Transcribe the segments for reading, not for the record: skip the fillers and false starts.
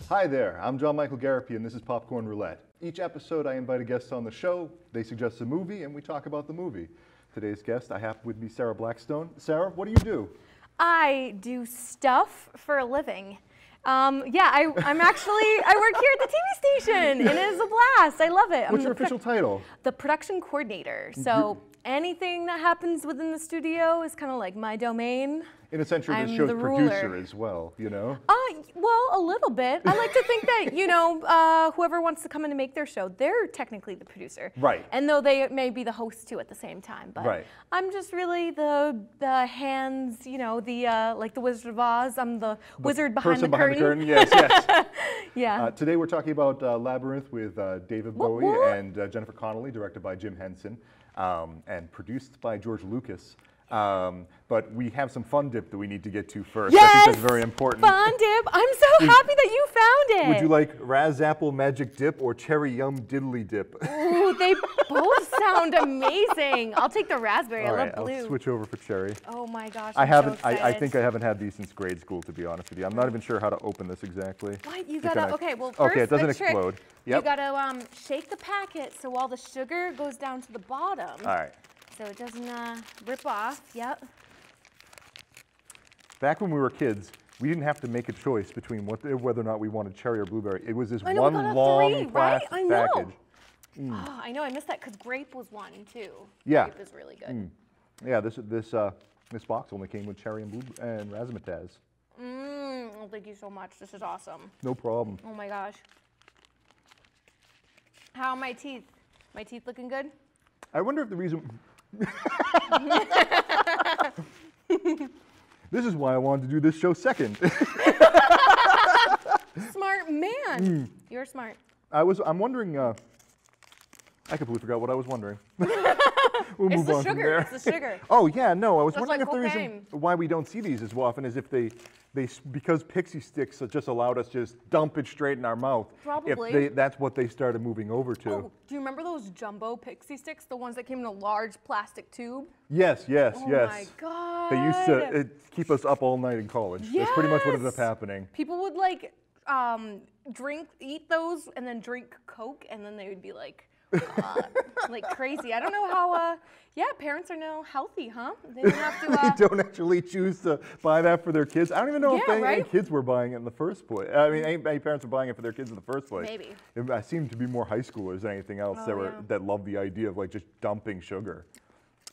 Hi there, I'm John Michael Garapi and this is Popcorn Roulette. Each episode I invite a guest on the show, they suggest a movie, and we talk about the movie. Today's guest, I have with me Sarah Blackstone. Sarah, what do you do? I do stuff for a living. I work here at the TV station, and it is a blast. I love it. What's your official title? The production coordinator. So anything that happens within the studio is kind of like my domain. In a sense, you're the show's producer as well, you know? Well, a little bit. I like to think that, whoever wants to come in and make their show, they're technically the producer. Right. And though they may be the host too at the same time. But I'm just really the hands, like the Wizard of Oz. I'm the wizard behind the curtain. Behind the curtain, yes, yes. Yeah. Today we're talking about Labyrinth with David Bowie and Jennifer Connolly, directed by Jim Henson, and produced by George Lucas. But we have some fun dip that we need to get to first. Yes! I think that's very important. Fun dip. I'm so happy that you found it. Would you like Raz Apple Magic Dip or Cherry Yum Diddly Dip? Ooh, they both sound amazing. I'll take the raspberry. All I love blue. I'll switch over for cherry. Oh my gosh, I think I haven't had these since grade school, to be honest with you. I'm not even sure how to open this exactly. What? You gotta, well, first, it doesn't explode. Yep. You gotta shake the packet so all the sugar goes down to the bottom. All right. So it doesn't rip off. Yep. Back when we were kids, we didn't have to make a choice between whether or not we wanted cherry or blueberry. It was this one long plastic package. Oh, I know. I missed that because grape was one too. Yeah. Grape is really good. Yeah. This box only came with cherry and razzmatazz. Oh, thank you so much. This is awesome. No problem. Oh my gosh. How are my teeth? My teeth looking good? I wonder if the reason. This is why I wanted to do this show second. Smart man. You're smart. I'm wondering. I completely forgot what I was wondering. We'll move on from there. It's the sugar. Oh yeah, no. I was That's wondering like if the reason why we don't see these as often is if because Pixie Sticks just allowed us to just dump it straight in our mouth. Probably. That's what they started moving over to. Oh, do you remember those jumbo Pixie Sticks, the ones that came in a large plastic tube? Yes. Oh my God. They used to keep us up all night in college. Yes. That's pretty much what ended up happening. People would eat those and then drink Coke, and then they would be like crazy. I don't know how, parents are now healthy, huh? They don't have to. They don't actually choose to buy that for their kids. I don't even know if any kids were buying it in the first place. I mean, any parents were buying it for their kids in the first place. Maybe. It seemed to be more high schoolers than anything else that loved the idea of just dumping sugar.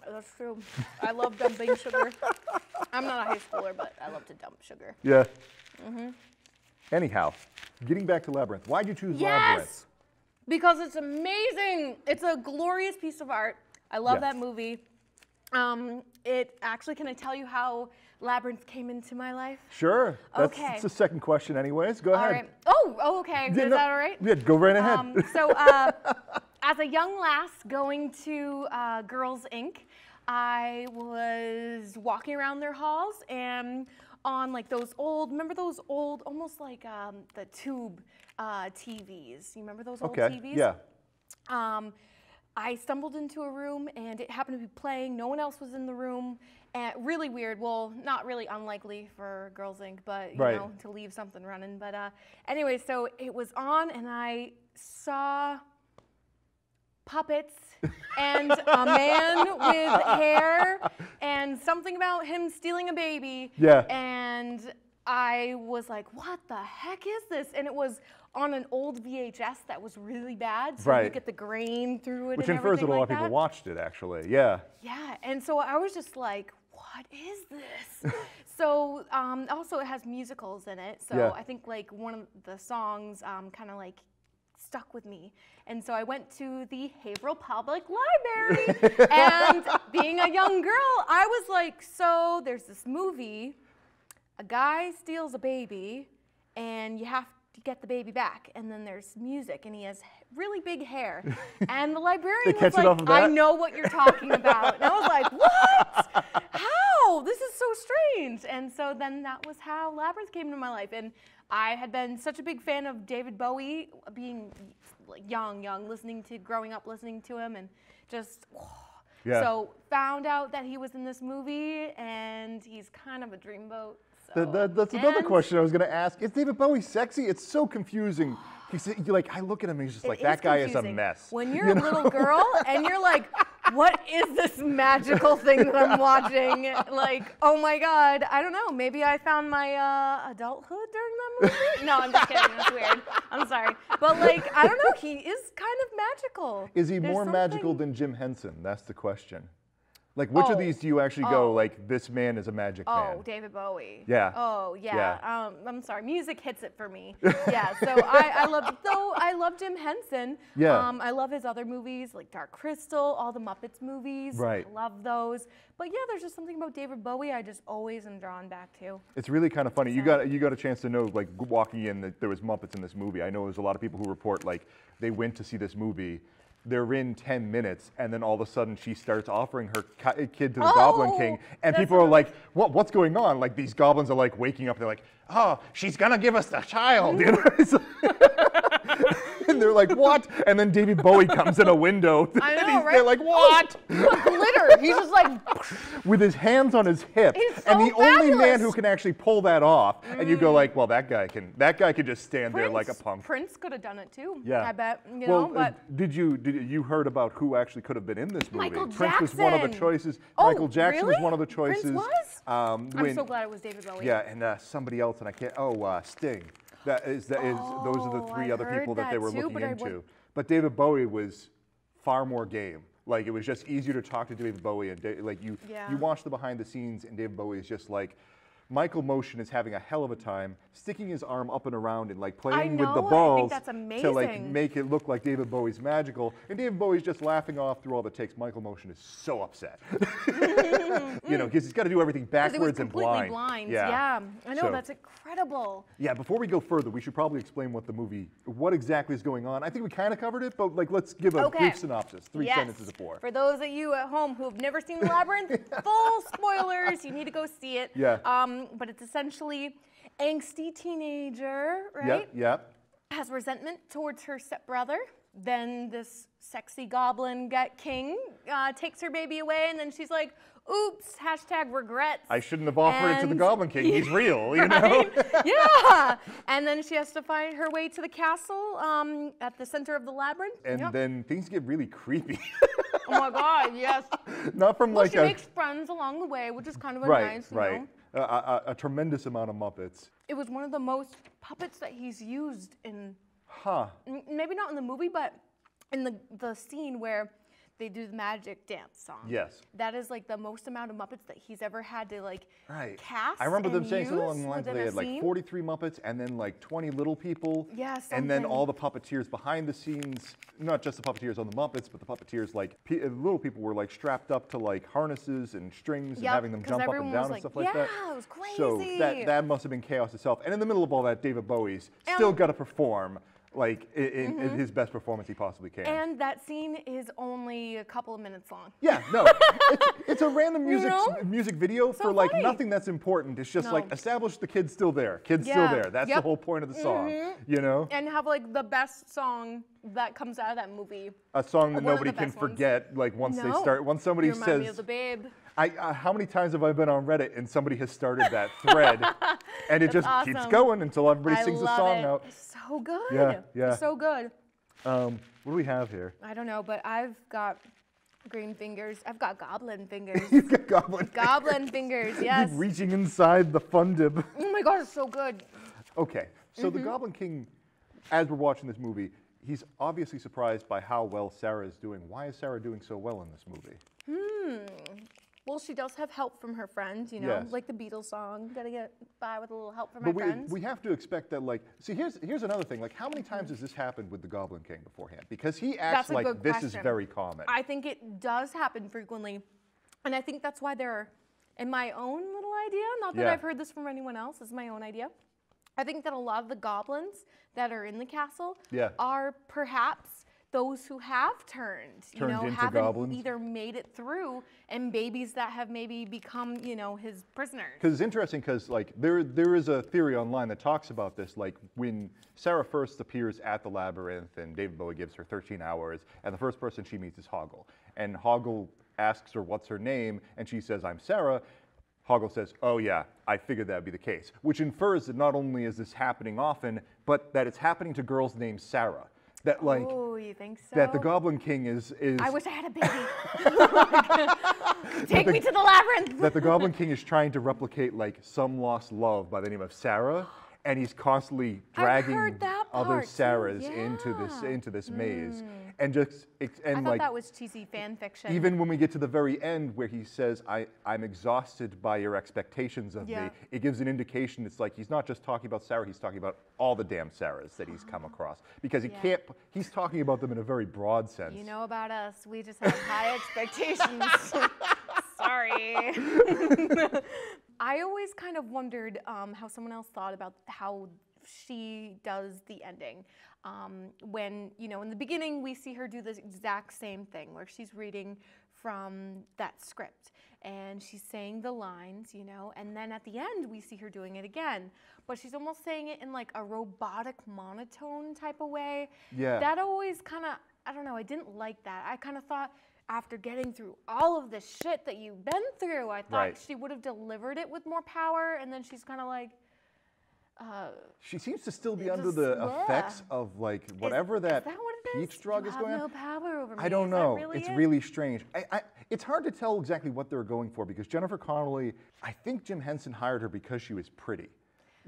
That's true. I love dumping sugar. I'm not a high schooler, but I love to dump sugar. Yeah. Anyhow, getting back to Labyrinth. Why'd you choose Labyrinth? Because it's amazing. It's a glorious piece of art. I love that movie. Can I tell you how Labyrinth came into my life? Sure. That's the second question anyways. Go ahead. All right. Oh, okay. Is that all right? Yeah, go right ahead. As a young lass going to Girls Inc., I was walking around their halls and on remember those old, almost like the tube TVs. You remember those old TVs? Yeah. I stumbled into a room and it happened to be playing. No one else was in the room. And really weird. Well, not really unlikely for Girls Inc., but you know, to leave something running. But anyway, so it was on and I saw puppets and a man with hair and something about him stealing a baby. Yeah. And I was like, what the heck is this? And it was on an old VHS that was really bad, so you get the grain through it. Which and infers that a lot of like people watched it, actually. Yeah. Yeah, and so I was just like, what is this? So also it has musicals in it, so I think one of the songs kind of stuck with me. And so I went to the Haverhill Public Library, and being a young girl, I was like, so there's this movie, a guy steals a baby, and you have to get the baby back, and then there's music, and he has really big hair. And the librarian was like, I know what you're talking about. And I was like, what? How? This is so strange. And so then that was how Labyrinth came into my life. And I had been such a big fan of David Bowie, being young, growing up listening to him, and just, so found out that he was in this movie, and he's kind of a dreamboat. That's another question I was going to ask. Is David Bowie sexy? It's so confusing. Like, I look at him and he's just like, that guy is a mess. When you're a little girl and you're like, what is this magical thing that I'm watching? Like, oh my God, I don't know. Maybe I found my adulthood during that movie? No, I'm just kidding. That's weird. I'm sorry. But like, I don't know. He is kind of magical. Is he more magical than Jim Henson? That's the question. Like, which of these do you actually go, like, this man is a magic man? Oh, David Bowie. Yeah. Oh, yeah. I'm sorry. Music hits it for me. Yeah, so I love Jim Henson. Yeah. I love his other movies, like Dark Crystal, all the Muppets movies. Right. I love those. But yeah, there's just something about David Bowie I just always am drawn back to. It's really kind of funny. So. You got a chance to know, like, walking in, that there was Muppets in this movie. I know there's a lot of people who report, like, they went to see this movie. They're in 10 minutes, and then all of a sudden she starts offering her kid to the Goblin King, and people are like, what's going on? Like, these goblins are like waking up, they're like, oh, she's gonna give us the child. You know? And they're like, what? And then David Bowie comes in a window. I know, right? They're like, what? Glitter. He's just like... With his hands on his hips. He's so and the fabulous. only man who can actually pull that off, and you go like, well, that guy can just stand there like a punk. Prince could have done it too. Yeah. I bet, you know, but... Did you heard about who actually could have been in this movie? Michael Prince was one of the choios. Oh, Michael Jackson really? was one of the choices. Prince was? I'm so glad it was David Bowie. Yeah, and somebody else, and I can't, Sting. Those are the three other people that they were looking into. But David Bowie was far more game. Like, it was just easier to talk to David Bowie, and you watch the behind the scenes, and David Bowie is just like, Michael Motion is having a hell of a time sticking his arm up and around and like playing with the balls to like make it look like David Bowie's magical. And David Bowie's just laughing off through all the takes. Michael Motion is so upset. You know, because he's got to do everything backwards and blind. Yeah. I know, that's incredible. Yeah, before we go further, we should probably explain what exactly is going on. I think we kind of covered it, but like let's give a brief synopsis. 3 sentences or 4. For those of you at home who have never seen Labyrinth, full spoilers, you need to go see it. Yeah. But it's essentially angsty teenager, right? Yep. Has resentment towards her stepbrother. Then this sexy Goblin King takes her baby away, and then she's like, oops, #regrets. I shouldn't have offered it to the Goblin King. He's real, you know? Yeah. And then she has to find her way to the castle at the center of the labyrinth. And then things get really creepy. Oh my God, yes. Not from she makes friends along the way, which is kind of a nice, you know. A tremendous amount of Muppets. It was one of the most puppets that he's used in, maybe not in the movie, but in the scene where they do the magic dance song. Yes. That is like the most amount of Muppets that he's ever had to like cast. I remember them saying something along the lines they had like 43 Muppets and then like 20 little people. Yeah, something. And then all the puppeteers behind the scenes, not just the puppeteers on the Muppets, but the puppeteers like little people were like strapped up to like harnesses and strings and having them jump up and down and stuff like that. Yeah, it was crazy. So that must have been chaos itself. And in the middle of all that, David Bowie's still got to perform like in his best performance he possibly can. And that scene is only a couple of minutes long. Yeah, no, it's a random music video for like nothing that's important. It's just like establish the kid's still there. Kid's still there. That's the whole point of the song, you know? And have like the best song that comes out of that movie. A song that nobody can forget, like once somebody you remind me of the Babe. How many times have I been on Reddit and somebody has started that thread and it just keeps going until everybody sings the song out. It's so good. Yeah. It's so good. What do we have here? I don't know, but I've got green fingers. I've got goblin fingers. You've got goblin fingers, yes. Keep reaching inside the fun dip. Oh my God, it's so good. Okay, so the Goblin King, as we're watching this movie, he's obviously surprised by how well Sarah is doing. Why is Sarah doing so well in this movie? Well, she does have help from her friends, you know, like the Beatles song. Gotta get by with a little help from my friends. We have to expect that, like, see, here's another thing. Like, how many times has this happened with the Goblin King beforehand? Because he acts like this is very common. I think it does happen frequently. And I think that's why they're, in my own little idea, not that I've heard this from anyone else, this is my own idea. I think that a lot of the goblins that are in the castle are perhaps those who have turned haven't goblins. Either made it through, and babies that have maybe become, his prisoners. Because it's interesting, because like there is a theory online that talks about this. Like when Sarah first appears at the Labyrinth, and David Bowie gives her 13 hours, and the first person she meets is Hoggle, and Hoggle asks her what's her name, and she says, "I'm Sarah." Hoggle says, oh yeah, I figured that would be the case, which infers that not only is this happening often, but that it's happening to girls named Sarah. That like, oh, you think so? that the Goblin King is I wish I had a baby. Take me to the labyrinth. That the Goblin King is trying to replicate like some lost love by the name of Sarah, and he's constantly dragging other Sarahs into this maze, and just I thought that was cheesy fan fiction. Even when we get to the very end where he says, I'm exhausted by your expectations of me, it gives an indication it's like he's not just talking about Sarah, he's talking about all the damn Sarahs that he's come across. Because he's talking about them in a very broad sense. You know about us, we just have high expectations. Sorry. I always kind of wondered how someone else thought about how she does the ending. When, you know, in the beginning we see her do the exact same thing where she's reading from that script and she's saying the lines, you know, and then at the end we see her doing it again. But she's almost saying it in like a robotic monotone type of way. Yeah. That always kind of, I don't know, I didn't like that. I kind of thought, after getting through all of this shit that you've been through, I thought she would have delivered it with more power, and then she's kind of like... she seems to still be under the effects of like whatever that peach drug is going on. You have no power over me. I don't know. Really it's really strange. It's hard to tell exactly what they were going for because Jennifer Connelly, I think Jim Henson hired her because she was pretty.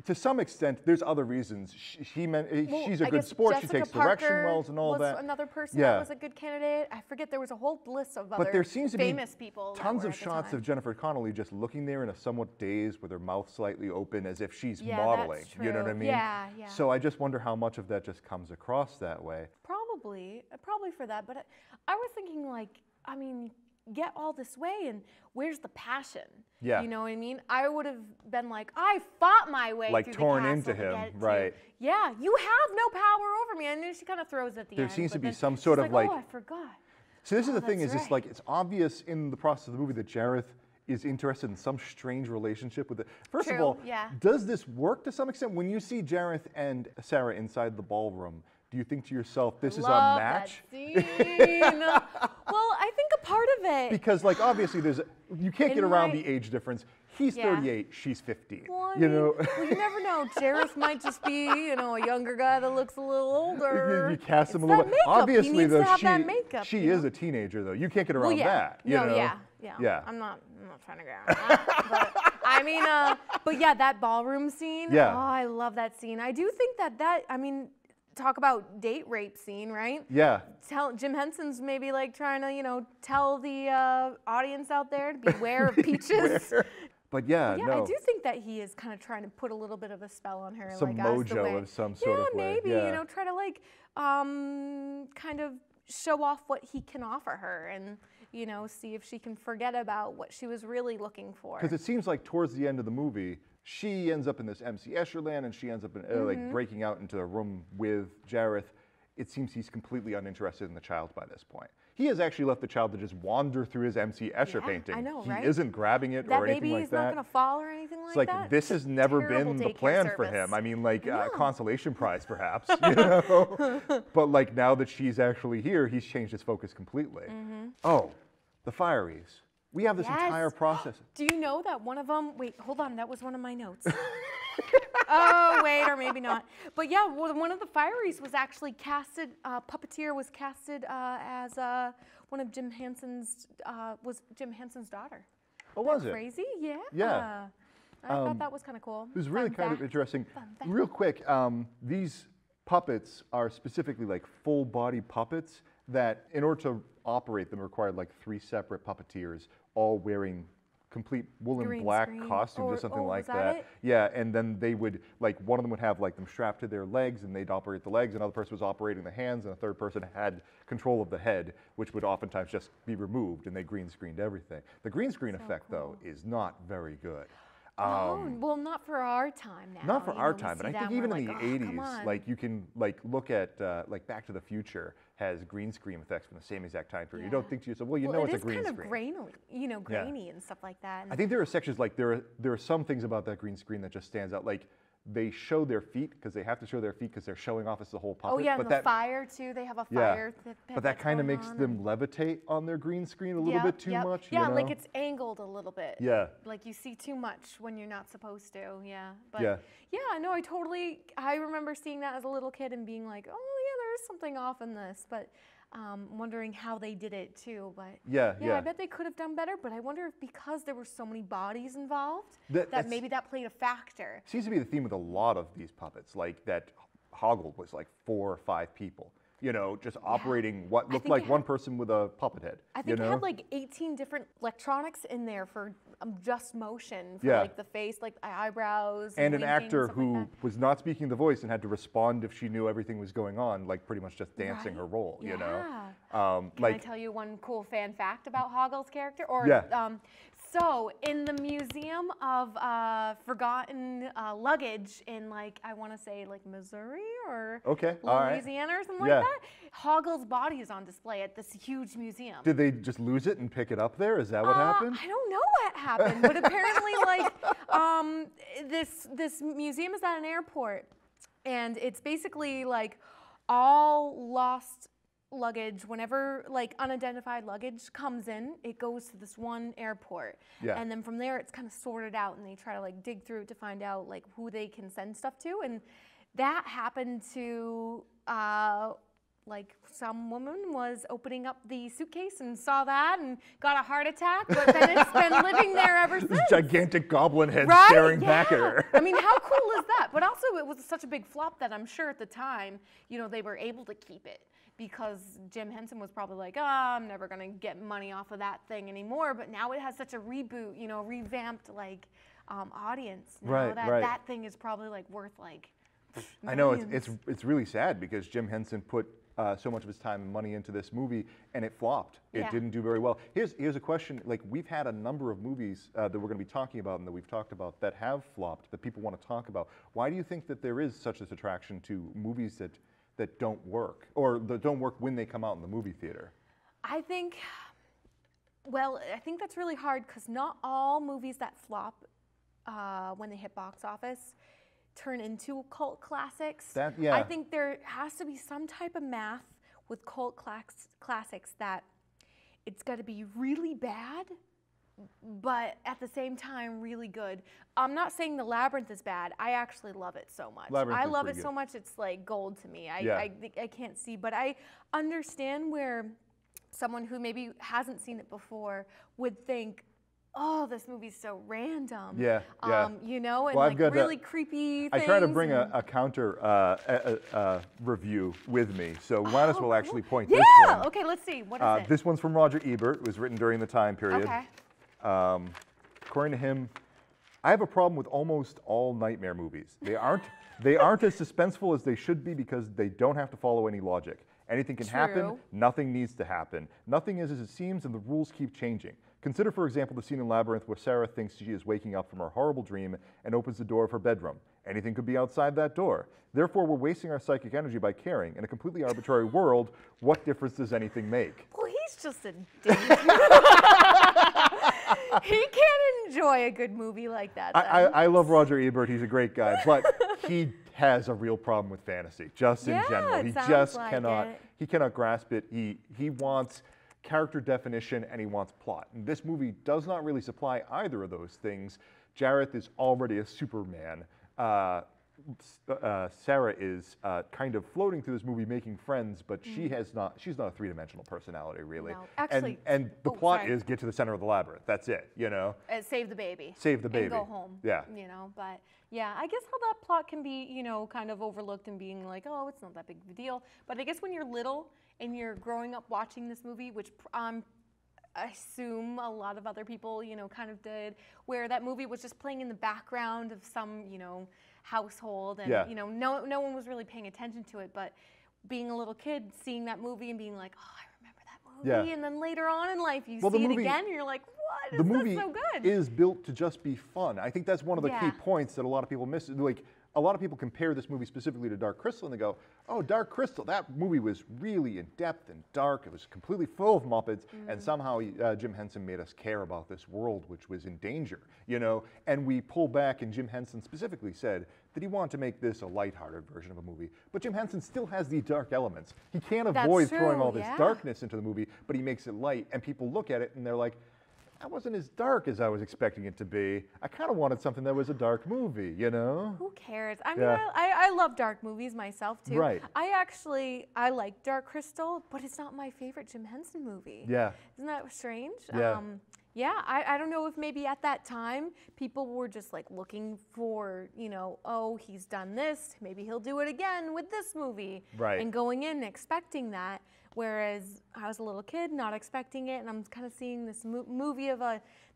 To some extent, there's other reasons. She's a good sport. Jessica she takes Parker direction wells and all was that. Another person that was a good candidate. I forget, there was a whole list of other but there seems to famous be people. Tons of shots of Jennifer Connelly just looking there in a somewhat dazed with her mouth slightly open as if she's modeling. That's true. You know what I mean? Yeah. So I just wonder how much of that just comes across that way. Probably for that. But I was thinking like, I mean, get all this way and where's the passion? Yeah. You know what I mean? I would have been like, I fought my way like through torn the into him, right? Yeah, you have no power over me. And then she kind of throws at the end. There seems to be some sort of like, oh, I forgot. So this is the thing, is just like, it's obvious in the process of the movie that Jareth is interested in some strange relationship with it. First of all, does this work to some extent? When you see Jareth and Sarah inside the ballroom, do you think to yourself, this is a match? That scene. Well, I think a part of it. Because like obviously you can't get around the age difference. He's 38, she's 15. Well, you know? Well, you never know. Jareth might just be, you know, a younger guy that looks a little older. You cast him a little bit. Obviously, though, she is know? A teenager, though. You can't get around that. You know? Yeah. I'm not trying to get around that. But, I mean, but yeah, that ballroom scene. Yeah. Oh, I love that scene. I do think that I mean, talk about date rape scene, right? Yeah. Jim Henson's maybe like trying to, you know, tell the audience out there to beware of peaches. But yeah, I do think that he is kind of trying to put a little bit of a spell on her. Some like, mojo of some sort of way. Maybe, you know, try to like kind of show off what he can offer her and, you know, see if she can forget about what she was really looking for. Because it seems like towards the end of the movie, she ends up in this MC Escher land and she ends up in, like breaking out into a room with Jareth. It seems he's completely uninterested in the child by this point. He has actually left the child to just wander through his MC Escher painting. I know, he right? isn't grabbing it or anything like that. That baby's not going to fall or anything like that? It's like, this has never been the plan for him. I mean, like, consolation prize, perhaps, you know? But, like, now that she's actually here, he's changed his focus completely. Oh, the Fireys. We have this entire process. Do you know that one of them, wait, hold on, that was one of my notes. Oh, wait, or maybe not. But yeah, one of the Fireys was actually casted, puppeteer was casted as one of Jim Henson's, was Jim Henson's daughter. Oh, was it? Crazy? Yeah. Yeah. I thought that was kind of cool. It was really kind of interesting. Real quick, these puppets are specifically like full body puppets that in order to operate them required like 3 separate puppeteers all wearing complete woolen black costumes or something like that. Yeah, and then they would, like, one of them would have like them strapped to their legs and they'd operate the legs, another person was operating the hands, and a third person had control of the head, which would oftentimes just be removed, and they green screened everything. The green screen effect, though, is not very very good. No, well, not for our time now. Not for our time, but I think even in the 80s, like you can like look at like Back to the Future has green screen effects from the same exact time period. You don't think to yourself, well, you know it's a green screen. It is kind of grainy and stuff like that. I think there are sections like there are some things about that green screen that just stands out. Like they show their feet because they have to show their feet because they're showing off as the whole puppet. Oh yeah, but and the fire too. They have a fire. But that kind of makes them levitate on their green screen a little bit too much. Yeah, you know? like it's angled a little bit. Yeah. Like you see too much when you're not supposed to. Yeah. But yeah, no, I remember seeing that as a little kid and being like, oh yeah, there is something off in this, but. Wondering how they did it too, but yeah, I bet they could have done better. But I wonder if because there were so many bodies involved, that maybe that played a factor. Seems to be the theme with a lot of these puppets, like that Hoggle was like 4 or 5 people, you know, just operating what looked like one person with a puppet head. I think it had like 18 different electronics in there for just motion, for like the face, like eyebrows. And an actor who was not speaking the voice and had to respond if she knew everything was going on, like pretty much just dancing her role, you know? Can I tell you one cool fan fact about Hoggle's character? Or, so in the Museum of Forgotten Luggage in like, I want to say like Missouri or Louisiana or something like that, Hoggle's body is on display at this huge museum. Did they just lose it and pick it up there? Is that what happened? I don't know what happened, but apparently like this museum is at an airport, and it's basically like all lost luggage. Whenever like unidentified luggage comes in, it goes to this one airport, and then from there it's kind of sorted out, and they try to like dig through it to find out like who they can send stuff to. And that happened to like some woman was opening up the suitcase and saw that and got a heart attack, but then it's been living there ever since. This gigantic goblin head staring back at her. I mean, how cool is that? But also it was such a big flop that I'm sure at the time, you know, they were able to keep it because Jim Henson was probably like, oh, I'm never gonna get money off of that thing anymore. But now it has such a reboot, you know, revamped like audience. Now that thing is probably like worth like millions. I know, it's really sad because Jim Henson put so much of his time and money into this movie, and it flopped. It didn't do very well. Here's a question. Like, we've had a number of movies that we're going to be talking about and that we've talked about that have flopped, that people want to talk about. Why do you think that there is such this attraction to movies that don't work, or that don't work when they come out in the movie theater? I think that's really hard because not all movies that flop when they hit box office turn into cult classics. I think there has to be some type of math with cult classics that it's got to be really bad, but at the same time really good. I'm not saying the Labyrinth is bad. I actually love it so much. I love it so much it's like gold to me. I can't see, but I understand where someone who maybe hasn't seen it before would think, oh, this movie's so random. You know, and like really creepy things. I try to bring a counter review with me, so might as well actually point this one. Okay, let's see. What is it? This one's from Roger Ebert. It was written during the time period. Okay. According to him, I have a problem with almost all nightmare movies. They aren't as suspenseful as they should be because they don't have to follow any logic. Anything can happen, nothing needs to happen. Nothing is as it seems, and the rules keep changing. Consider, for example, the scene in Labyrinth where Sarah thinks she is waking up from her horrible dream and opens the door of her bedroom. Anything could be outside that door. Therefore, we're wasting our psychic energy by caring. In a completely arbitrary world, what difference does anything make? Well, he's just a dick. He can't enjoy a good movie like that. I love Roger Ebert. He's a great guy, but he has a real problem with fantasy, just in general. He just cannot grasp it. He wants character definition and he wants plot. And this movie does not really supply either of those things. Jareth is already a Superman. Sarah is kind of floating through this movie making friends, but she's not a three-dimensional personality really. No. Actually, and the plot is get to the center of the labyrinth. That's it, you know. Save the baby. Save the baby. And go home. Yeah. You know, but yeah, I guess how that plot can be, you know, kind of overlooked and being like, oh, it's not that big of a deal. But I guess when you're little and you're growing up watching this movie, which I assume a lot of other people, you know, kind of did, where that movie was just playing in the background of some, you know, household, and you know, no one was really paying attention to it. But being a little kid, seeing that movie and being like, oh, I remember that movie, and then later on in life you see it again, and you're like, what? Is the movie so good? Is built to just be fun. I think that's one of the key points that a lot of people miss. Like, a lot of people compare this movie specifically to Dark Crystal, and they go, oh, Dark Crystal, that movie was really in-depth and dark. It was completely full of Muppets, and somehow Jim Henson made us care about this world, which was in danger, you know? And we pull back, and Jim Henson specifically said that he wanted to make this a lighthearted version of a movie. But Jim Henson still has these dark elements. He can't avoid throwing all this darkness into the movie, but he makes it light, and people look at it, and they're like, that wasn't as dark as I was expecting it to be. I kind of wanted something that was a dark movie, you know? Who cares? I mean, I love dark movies myself, too. Right. I like Dark Crystal, but it's not my favorite Jim Henson movie. Yeah. Isn't that strange? Yeah. Yeah, I don't know if maybe at that time people were just like looking for, you know, oh, he's done this, maybe he'll do it again with this movie. Right. And going in expecting that. Whereas I was a little kid, not expecting it, and I'm kind of seeing this movie of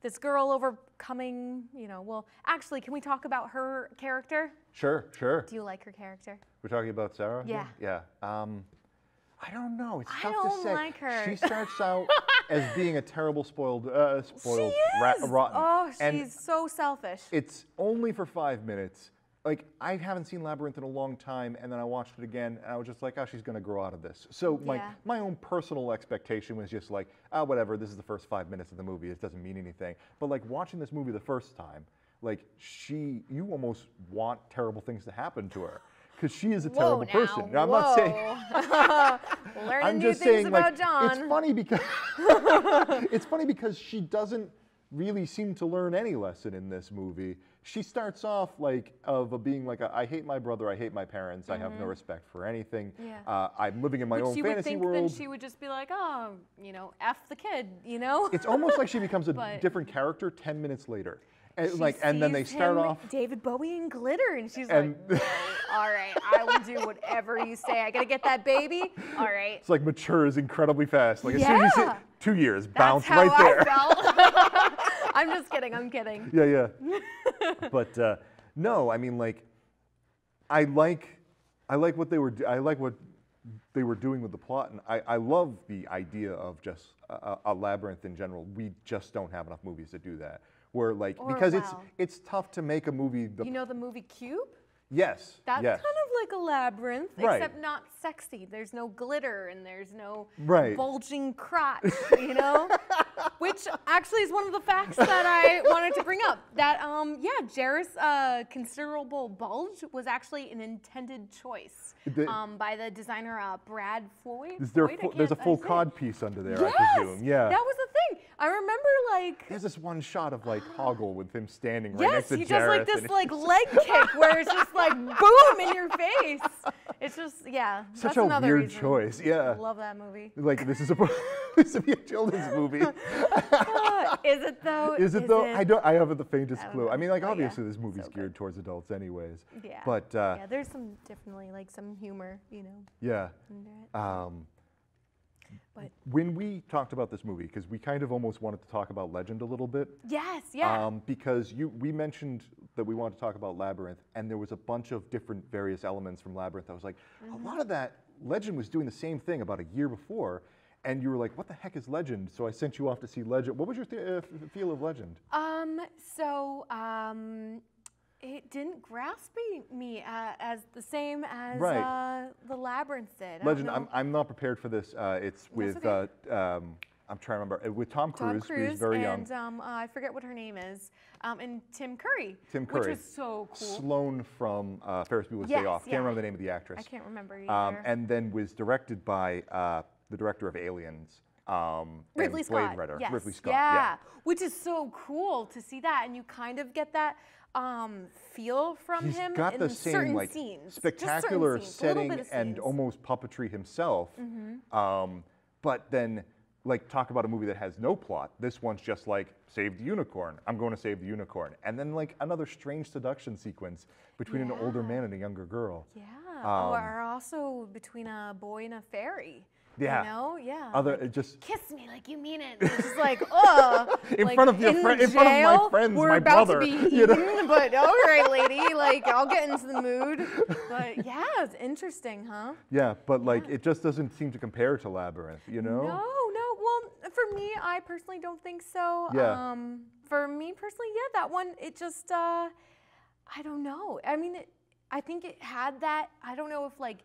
this girl overcoming, you know, well, actually, can we talk about her character? Sure, sure. Do you like her character? We're talking about Sarah? Yeah. Yeah. I don't know. It's tough I to say. don't like her. She starts out as being a terrible, spoiled, She is. rotten. Oh, and she's so selfish. it's only for 5 minutes. Like, I haven't seen Labyrinth in a long time, and then I watched it again, and I was just like, oh, she's going to grow out of this. So my own personal expectation was just like, oh, whatever, this is the first 5 minutes of the movie. It doesn't mean anything. But, like, watching this movie the first time, like, you almost want terrible things to happen to her. Because she is a terrible person. Now, I'm not saying. Learning I'm new just things saying, about like, John. it's funny because it's funny because she doesn't really seem to learn any lesson in this movie. She starts off like being like, I hate my brother, I hate my parents, I have no respect for anything. Yeah. I'm living in my own fantasy would think world. Then she would just be like, oh, you know, F the kid, you know? It's almost like she becomes a different character 10 minutes later. And, and then they start off David Bowie and glitter, and she's like, no, all right, I will do whatever you say. I gotta get that baby. All right. It's like matures incredibly fast. Like as soon as you say 2 years, bounce That's right there. how I felt. I'm just kidding. I'm kidding. Yeah. But no, I mean, like, I like what they were. I like what they were doing with the plot, and I love the idea of just a labyrinth in general. We just don't have enough movies to do that. Where like because it's tough to make a movie. You know the movie Cube? Yes. That's yes. kind of like a labyrinth, right. except not sexy. There's no glitter and there's no right. bulging crotch, you know? Which actually is one of the facts that I wanted to bring up. That, Jarrett's considerable bulge was actually an intended choice by the designer Brad Floyd. There's a full cod piece under there, yes! I presume. Yeah. That was the thing. I remember like... There's this one shot of like Hoggle with him standing right next to Jarrett. Yes, he does like this like leg kick where it's just like boom in your face. It's just, yeah. Such that's a weird reason. choice, yeah. I love that movie. Like this is this to be a children's movie. Is it though? Is it though? I haven't the faintest clue. know. I mean, like Oh, obviously yeah. this movie's So geared towards adults anyways. Yeah. But yeah, there's some definitely like some humor, you know. Yeah. Under it. But when we talked about this movie, because we kind of almost wanted to talk about Legend a little bit. Yes, yeah. Because we mentioned that we wanted to talk about Labyrinth, and there was a bunch of different various elements from Labyrinth. I was like, a lot of that, Legend was doing the same thing about a year before, and you were like, what the heck is Legend? So I sent you off to see Legend. What was your feel of Legend? It didn't grasp me as the same as the Labyrinth did. Legend, I'm not prepared for this. It's with, I'm trying to remember, with Tom Cruise who's very young. And I forget what her name is, and Tim Curry. Which was so cool. Sloane from Ferris Bueller's Day Off. Can't remember the name of the actress. I can't remember either. And then was directed by the director of Aliens. Ridley Scott. Blade Runner. Yes. Ridley Scott. Yeah, which is so cool to see that, and you kind of get that feel from him got in the same certain like scenes. spectacular Just certain scenes, setting and almost puppetry himself. But then, like, talk about a movie that has no plot. This one's just like, save the unicorn. I'm going to save the unicorn. And then like another strange seduction sequence between an older man and a younger girl. Yeah, or also between a boy and a fairy. Yeah. You know? Yeah. Like, just kiss me like you mean it. It's just like, oh. in front of my friends, we're my about brother. To be eaten, but all right, lady. Like, I'll get into the mood. But yeah, it's interesting, huh? Yeah, but like, it just doesn't seem to compare to Labyrinth, you know? No. Well, for me, I personally don't think so. Yeah. For me personally, yeah, that one, it just, I don't know. I mean, I think it had that. I don't know if like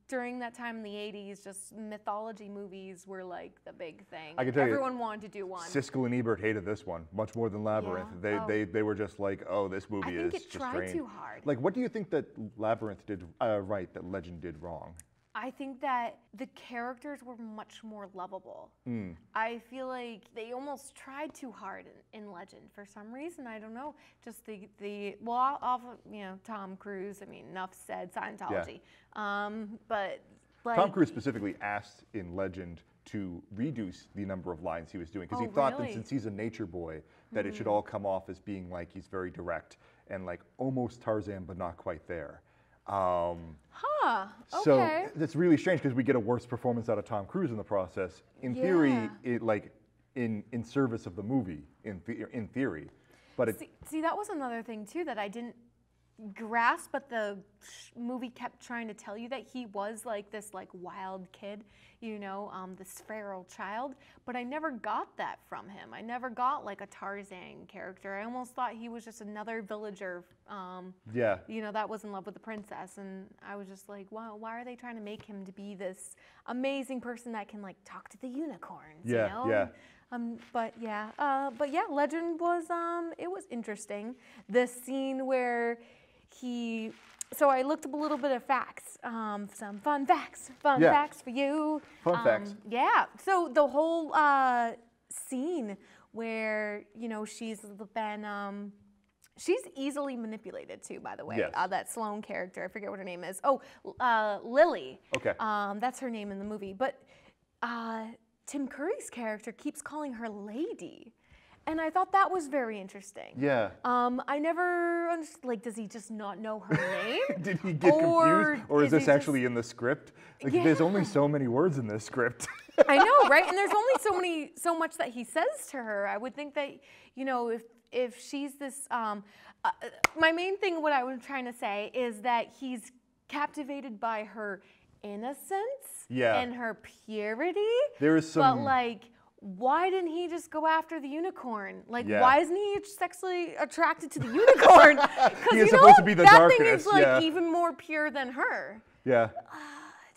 during that time in the 80s, just mythology movies were like the big thing. I can tell Everyone wanted to do one. Siskel and Ebert hated this one much more than Labyrinth. They were just like, oh, this movie is just strange. I think it tried too hard. Like, what do you think that Labyrinth did right that Legend did wrong? I think that the characters were much more lovable. I feel like they almost tried too hard in Legend for some reason. I don't know. Just Tom Cruise. I mean, enough said. Scientology. Yeah. But like, Tom Cruise specifically asked in Legend to reduce the number of lines he was doing because he thought that since he's a nature boy, that it should all come off as being like he's very direct and like almost Tarzan, but not quite there. Okay. So that's really strange because we get a worse performance out of Tom Cruise in the process. In theory, it like in service of the movie. In theory, but see, that was another thing too that I didn't grasp, but the movie kept trying to tell you that he was like this like wild kid, you know, this feral child. But I never got that from him. I never got like a Tarzan character. I almost thought he was just another villager, you know, that was in love with the princess. And I was just like, wow, why are they trying to make him to be this amazing person that can like talk to the unicorns? You know? But yeah, Legend was it was interesting. The scene where so I looked up a little bit of facts, some fun facts for you. Fun facts. Yeah, so the whole scene where, you know, she's easily manipulated too, by the way. Yes. That Sloane character, I forget what her name is. Oh, Lily. Okay. That's her name in the movie. But Tim Curry's character keeps calling her Lady. And I thought that was very interesting. Yeah. I never understood, like, does he just not know her name? Did he get confused? Or is this actually in the script? Like, there's only so many words in this script. I know, right? And there's only so much that he says to her. I would think that, you know, if she's this, my main thing, what I was trying to say is that he's captivated by her innocence and her purity. There is some... But, like, why didn't he just go after the unicorn? Like, why isn't he sexually attracted to the unicorn? Because he is supposed to be the darkness. That thing is like even more pure than her. Yeah.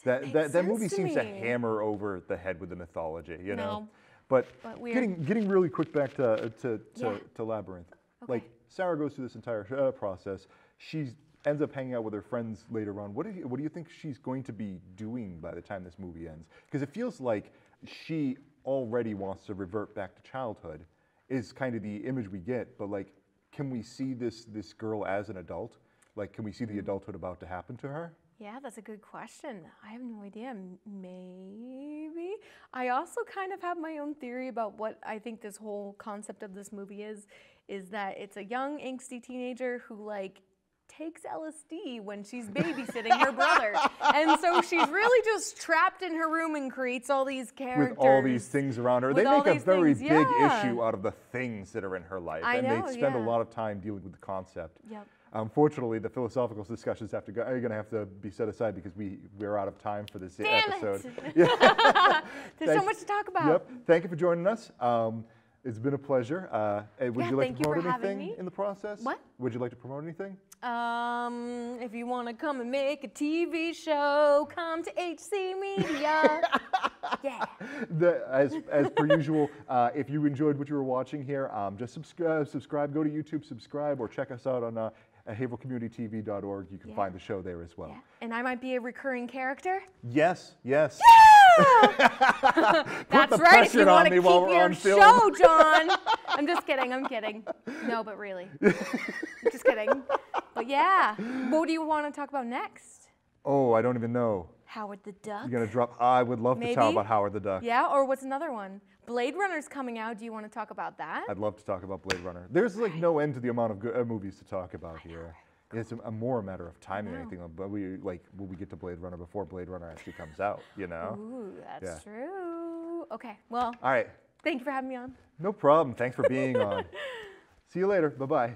That movie seems to hammer over the head with the mythology, you know. But getting really quick back to Labyrinth. Okay. Like, Sarah goes through this entire process. She ends up hanging out with her friends later on. What do you think she's going to be doing by the time this movie ends? Because it feels like she already wants to revert back to childhood, is kind of the image we get. But like, can we see this girl as an adult? Like, can we see the adulthood about to happen to her? Yeah, that's a good question. I have no idea. Maybe. I also kind of have my own theory about what I think this whole concept of this movie is that it's a young, angsty teenager who like takes LSD when she's babysitting her brother. And so she's really just trapped in her room and creates all these characters. With all these things around her. They make a very big issue out of the things that are in her life. And they spend a lot of time dealing with the concept. Yep. Unfortunately, the philosophical discussions are going to have to be set aside because we're out of time for this episode. There's so much to talk about. Yep. Thank you for joining us. It's been a pleasure. Would you like to promote anything in the process? What? Would you like to promote anything? If you want to come and make a TV show, come to HC Media. Yeah. As per usual, if you enjoyed what you were watching here, just subscribe. Go to YouTube, subscribe, or check us out on havercommunitytv.org. You can find the show there as well. Yeah. And I might be a recurring character? Yes, yes. Yeah! That's right, if you want to keep your show, John. I'm just kidding, I'm kidding. No, but really. Just kidding. But yeah, what do you want to talk about next? Oh, I don't even know. Howard the Duck? You're going to drop, I would love to talk about Howard the Duck. Yeah, or what's another one? Blade Runner's coming out. Do you want to talk about that? I'd love to talk about Blade Runner. There's like no end to the amount of good, movies to talk about here. It's more a matter of time than anything. But will we get to Blade Runner before Blade Runner actually comes out? You know? Ooh, that's true. Okay, well. All right. Thank you for having me on. No problem. Thanks for being on. See you later. Bye-bye.